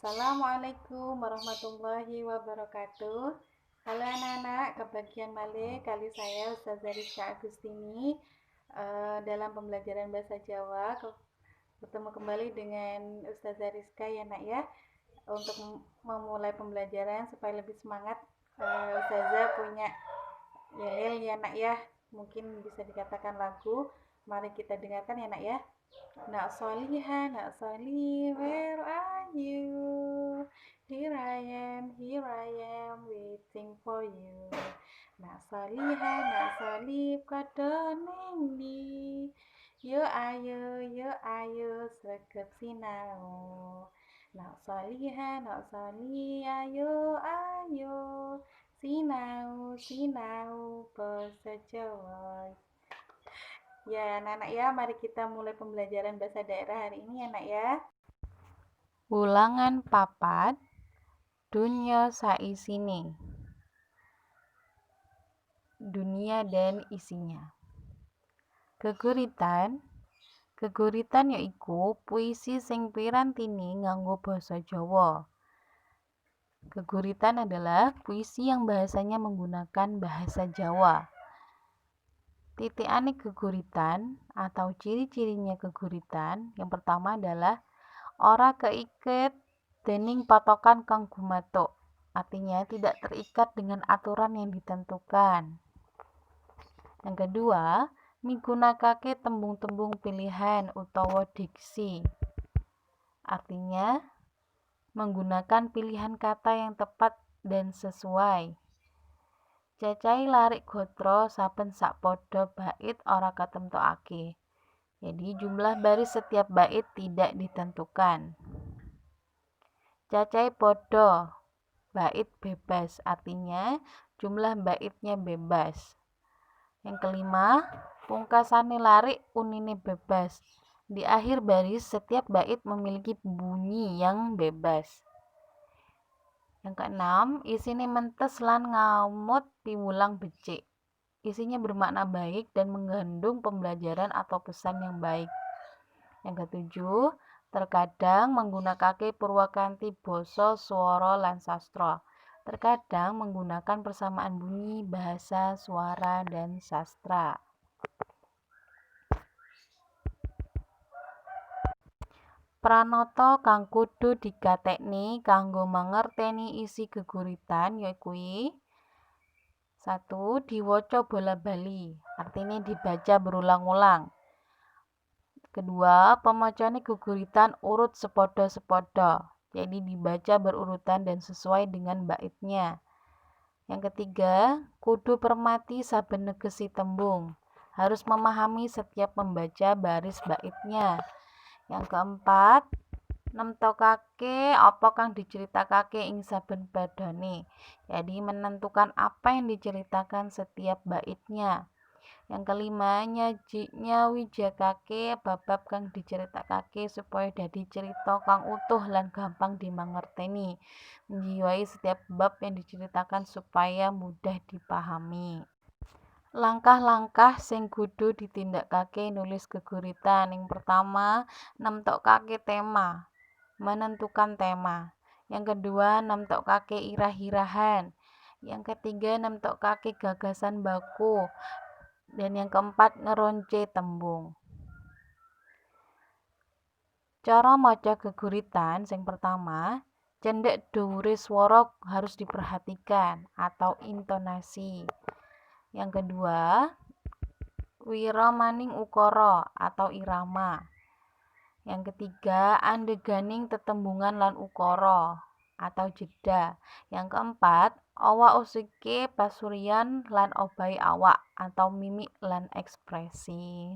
Assalamualaikum warahmatullahi wabarakatuh. Halo anak-anak, kebagian malih kali saya Ustazah Rizka Agustini dalam pembelajaran bahasa Jawa. Bertemu kembali dengan Ustazah Rizka ya nak ya, untuk memulai pembelajaran supaya lebih semangat. Ustazah punya yel ya nak ya, mungkin bisa dikatakan lagu. Mari kita dengarkan ya nak ya. Nak Soliha, Nak Soli, where are you? Here I am waiting for you. Nak Soliha, Nak Soli, kadoning di. Yo ayo, sregep sinau. Nak Soliha, Nak Soli, ayo, sinau, basa Jawa. Ya, anak-anak ya, mari kita mulai pembelajaran bahasa daerah hari ini ya, anak ya. Ulangan papat, dunya saisine. Dunia dan isinya. Geguritan yaiku puisi sing pirantine nganggo basa Jawa. Geguritan adalah puisi yang bahasanya menggunakan bahasa Jawa. Titikane geguritan atau ciri-cirinya geguritan yang pertama adalah ora keiket dening patokan kang gumathuk, artinya tidak terikat dengan aturan yang ditentukan. Yang kedua, migunakake tembung-tembung pilihan utawa diksi, artinya menggunakan pilihan kata yang tepat dan sesuai. Cacai larik gotra saben sakpada bait ora katemtokake. Jadi jumlah baris setiap bait tidak ditentukan. Cacai padha bait bebas, artinya jumlah baitnya bebas. Yang kelima, pungkasane larik unine bebas. Di akhir baris setiap bait memiliki bunyi yang bebas. Yang keenam, isine mentes lan ngamot piwulang becik. Isinya bermakna baik dan mengandung pembelajaran atau pesan yang baik. Yang ketujuh, terkadang menggunakan purwakanti basa, swara, lan sastra. Terkadang menggunakan persamaan bunyi, bahasa, suara, dan sastra. Pranata kang kudu digatekne kanggo mangerteni isi geguritan yakuwi 1. Diwaca bola-bali, artinya dibaca berulang-ulang. Kedua, pemacane geguritan urut sepada-sepada, jadi dibaca berurutan dan sesuai dengan baitnya. Yang ketiga, kudu permati saben negesi tembung, harus memahami setiap membaca baris baitnya. Yang keempat, nemtokake apa kang diceritakake ing saben badane, jadi menentukan apa yang diceritakan setiap baitnya. Yang kelima, nyawijakake bab-bab kang diceritakake supaya dadi cerita kang utuh lan gampang dimangerteni. Menjiwai setiap bab yang diceritakan supaya mudah dipahami. Langkah-langkah sing kudu ditindakake nulis geguritan. Yang pertama, nemtokake tema, menentukan tema. Yang kedua, nemtokake irah-irahan. Yang ketiga, nemtokake gagasan baku. Dan yang keempat, ngeronce tembung. Cara maca geguritan sing pertama, cendhek dhuwure swara harus diperhatikan atau intonasi. Yang kedua, wiramaning ukara atau irama. Yang ketiga, andeganing tetembungan lan ukara atau jeda. Yang keempat, awak usike pasuryan lan obahe awak atau mimik lan ekspresi.